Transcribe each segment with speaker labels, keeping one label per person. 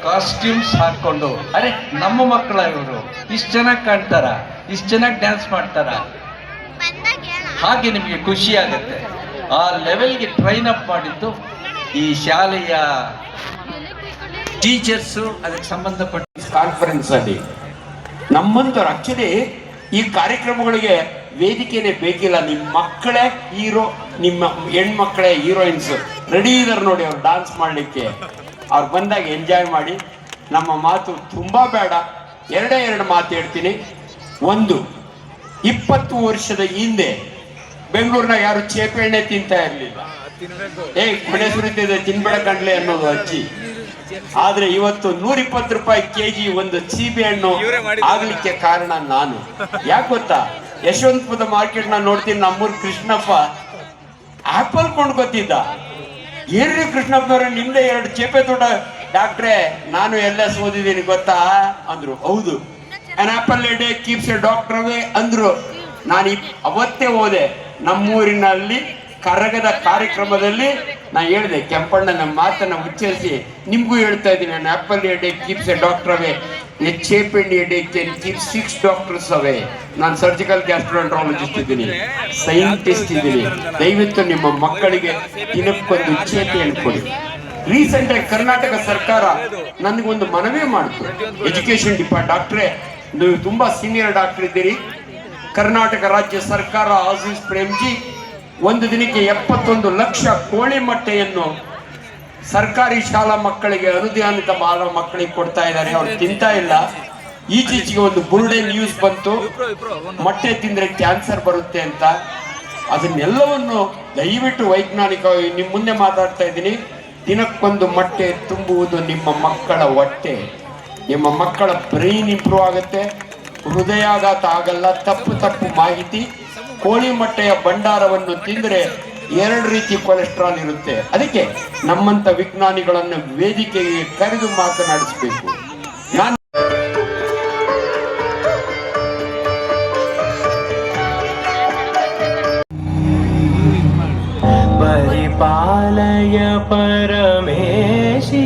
Speaker 1: Costumes ಹಾಕೊಂಡು ಅರೆ ನಮ್ಮ ಮಕ್ಕಳ ಇವರು ಇಷ್ಟು ಚೆನ್ನಾಗಿ ಕಾಣ್ತಾರ, ಇಷ್ಟು ಚೆನ್ನಾಗಿ ಡ್ಯಾನ್ಸ್ ಮಾಡ್ತಾರ, ಹಾಗೆ ನಿಮಗೆ ಖುಷಿ ಆಗುತ್ತೆ. ಆ ಲೆವೆಲ್ಗೆ ಟ್ರೈನ್ ಅಪ್ ಮಾಡಿದ್ದು ಈ ಶಾಲೆಯ ಟೀಚರ್ಸು, ಅದಕ್ಕೆ ಸಂಬಂಧಪಟ್ಟ
Speaker 2: ಕಾನ್ಫರೆನ್ಸ್ ಅಲ್ಲಿ ನಮ್ಮಂತವ್ರು ಆಕ್ಚುಲಿ ಈ ಕಾರ್ಯಕ್ರಮಗಳಿಗೆ ವೇದಿಕೆನೆ ಬೇಕಿಲ್ಲ. ನಿಮ್ಮ ಮಕ್ಕಳೇ ಹೀರೋ, ನಿಮ್ಮ ಹೆಣ್ಮಕ್ಳೇ ಹೀರೋಯಿನ್ಸ್ ರೆಡಿ ಇದಾರೆ ನೋಡಿ ಅವ್ರು ಡಾನ್ಸ್ ಮಾಡಲಿಕ್ಕೆ. ಅವ್ರು ಬಂದಾಗ ಎಂಜಾಯ್ ಮಾಡಿ. ನಮ್ಮ ಮಾತು ತುಂಬಾ ಬೇಡ, ಎರಡು ಮಾತು ಹೇಳ್ತೀನಿ. ಒಂದು, 20 ವರ್ಷದ ಹಿಂದೆ ಬೆಂಗಳೂರಿನಾಗ ಯಾರು ಚೇಪೆ ಎಣ್ಣೆ ತಿಂತಾ ಇರ್ಲಿಲ್ಲ. ಮನೆ ಸುರಿತಿದೆ ತಿನ್ಬೇಡ ಕಂಡ್ಲೆ ಅನ್ನೋದು ಅಜ್ಜಿ. ಆದ್ರೆ ಇವತ್ತು 120 ರೂಪಾಯಿ ಕೆಜಿ ಒಂದು ಸೀಬೆ ಹಣ್ಣು ಆಗ್ಲಿಕ್ಕೆ ಕಾರಣ ನಾನು. ಯಾಕೆ ಗೊತ್ತಾ? ಯಶವಂತಪುರದ ಮಾರ್ಕೆಟ್ ನ ನೋಡ್ತೀನಿ, ನಮ್ಮೂರ್ ಕೃಷ್ಣಪ್ಪ ಆಪಲ್ ಕೊಂಡ್ಕೊತಿದ್ದ. ಏನ್ರಿ ಕೃಷ್ಣಪ್ಪನವ್ರೆ ನಿಮ್ದೆ 2 ಚೇಪೆ ತೋಟ ಡಾಕ್ಟ್ರೆ, ನಾನು ಎಲ್ಲ ಓದಿದ್ದೀನಿ ಗೊತ್ತಾ ಅಂದ್ರು. ಹೌದು, an apple a day keeps a doctor away ಅಂದ್ರು. ನಾನು ಅವತ್ತೇ ಹೋದೆ ನಮ್ಮೂರಿನಲ್ಲಿ ಕರಗದ ಕಾರ್ಯಕ್ರಮದಲ್ಲಿ. ನಾ ಹೇಳಿದೆ, ಕೆಂಪಣ್ಣನ ಮಾತನ್ನ ಉಚ್ಚರಿಸಿ ನಿಮ್ಗೂ ಹೇಳ್ತಾ ಇದ್ದೀನಿ, ನಾನು apple a day keeps a doctor away, a ಚೇಪೆಂಡ್ a day can keep 6 doctors away. ನಾನು ಸರ್ಜಿಕಲ್ ಗ್ಯಾಸ್ಟ್ರೋಎಂಟ್ರಾಲಜಿಸ್ಟ್ ಇದ್ದೀನಿ, ಸೈಂಟಿಸ್ಟ್ ಇದ್ದೀನಿ. ದಯವಿಟ್ಟು ನಿಮ್ಮ ಮಕ್ಕಳಿಗೆ ದಿನಕ್ಕೊಂದು ಚೇಪೆ ಹಣ್ಣು ಕೊಡಿ. ರೀಸೆಂಟ್ ಆಗಿ ಕರ್ನಾಟಕ ಸರ್ಕಾರ ನನಗೊಂದು ಮನವಿ ಮಾಡ್ತು. ಎಜುಕೇಶನ್ ಡಾಕ್ಟ್ರೇ, ನೀವು ತುಂಬಾ ಸೀನಿಯರ್ ಡಾಕ್ಟರ್ ಇದ್ದೀರಿ, ಕರ್ನಾಟಕ ರಾಜ್ಯ ಸರ್ಕಾರ ಆಜೀಜ್ ಪ್ರೇಮ್ಜಿ ಒಂದು ದಿನಕ್ಕೆ 71 ಲಕ್ಷ ಕೋಳಿ ಮೊಟ್ಟೆಯನ್ನು ಸರ್ಕಾರಿ ಶಾಲಾ ಮಕ್ಕಳಿಗೆ, ಅನುದಾನಿತ ಬಾಲ ಮಕ್ಕಳಿಗೆ ಕೊಡ್ತಾ ಇದ್ದಾರೆ. ಅವ್ರು ತಿಂತಾ ಇಲ್ಲ. ಈಚೀಚೆಗೆ ಒಂದು ಬುರುಡೆ ನ್ಯೂಸ್ ಬಂತು, ಮೊಟ್ಟೆ ತಿಂದ್ರೆ ಕ್ಯಾನ್ಸರ್ ಬರುತ್ತೆ ಅಂತ. ಅದನ್ನೆಲ್ಲವನ್ನು ದಯವಿಟ್ಟು ವೈಜ್ಞಾನಿಕವಾಗಿ ನಿಮ್ಮ ಮುಂದೆ ಮಾತಾಡ್ತಾ ಇದ್ದೀನಿ. ದಿನಕ್ಕೊಂದು ಮೊಟ್ಟೆ ತುಂಬುವುದು ನಿಮ್ಮ ಮಕ್ಕಳ ಹೊಟ್ಟೆ. ನಿಮ್ಮ ಮಕ್ಕಳ ಬ್ರೈನ್ ಇಂಪ್ರೂವ್ ಆಗುತ್ತೆ, ಹೃದಯಾಘಾತ ಆಗಲ್ಲ. ತಪ್ಪು ಮಾಹಿತಿ, ಕೋಳಿ ಮೊಟ್ಟೆಯ ಭಂಡಾರವನ್ನು ತಿಂದರೆ 2 ರೀತಿ ಕೊಲೆಸ್ಟ್ರಾಲ್ ಇರುತ್ತೆ. ಅದಕ್ಕೆ ನಮ್ಮಂತ ವಿಜ್ಞಾನಿಗಳನ್ನು ವೇದಿಕೆಗೆ ಕರೆದು ಮಾತನಾಡಿಸಬೇಕು. ನಾನು
Speaker 3: ಪರಿಪಾಲಯ ಪರಮೇಶಿ.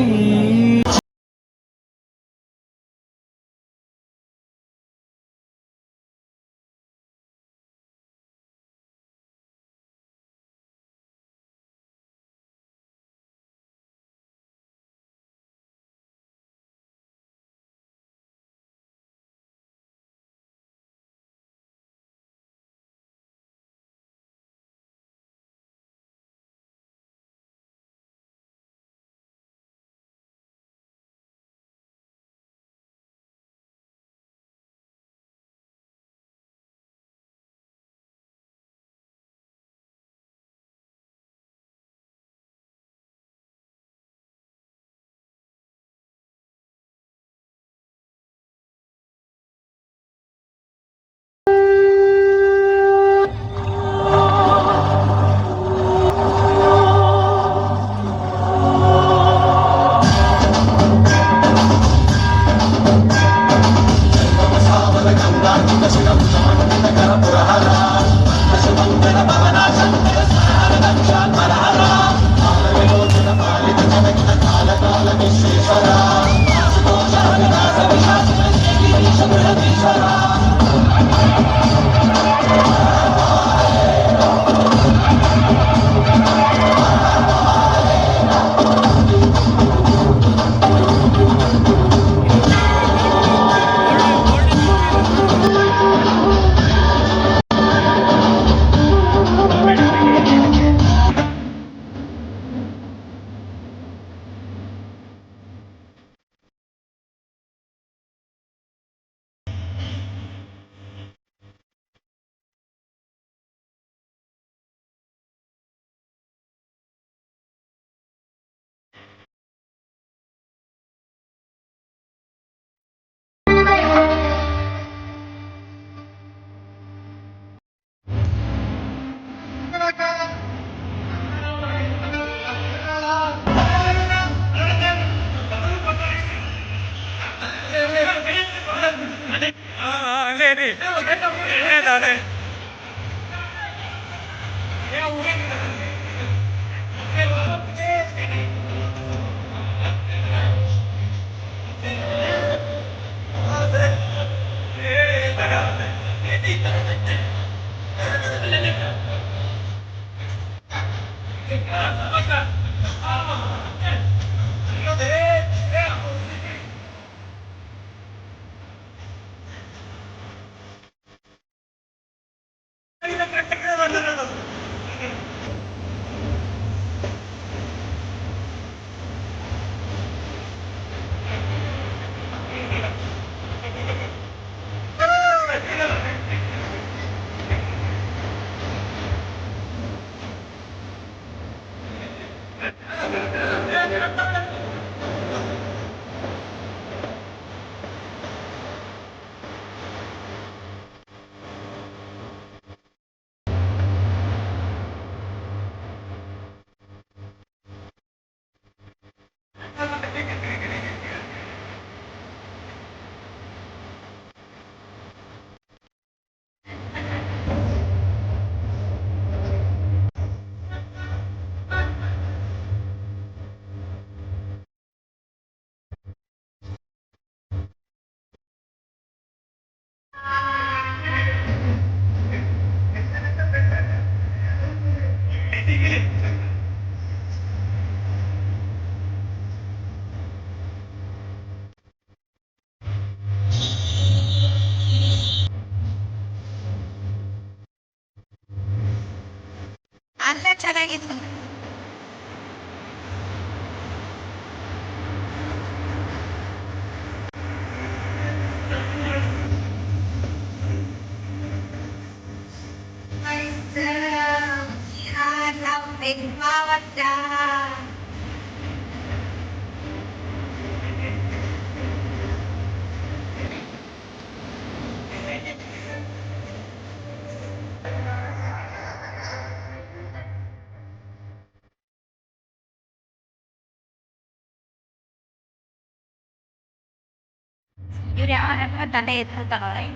Speaker 4: ಅಂತ ಚೆನ್ನಾಗಿತ್ತು. ಇವ್ರು ಯಾವ ತಂದೆ ಎತ್ತು ತಗೋರೆ.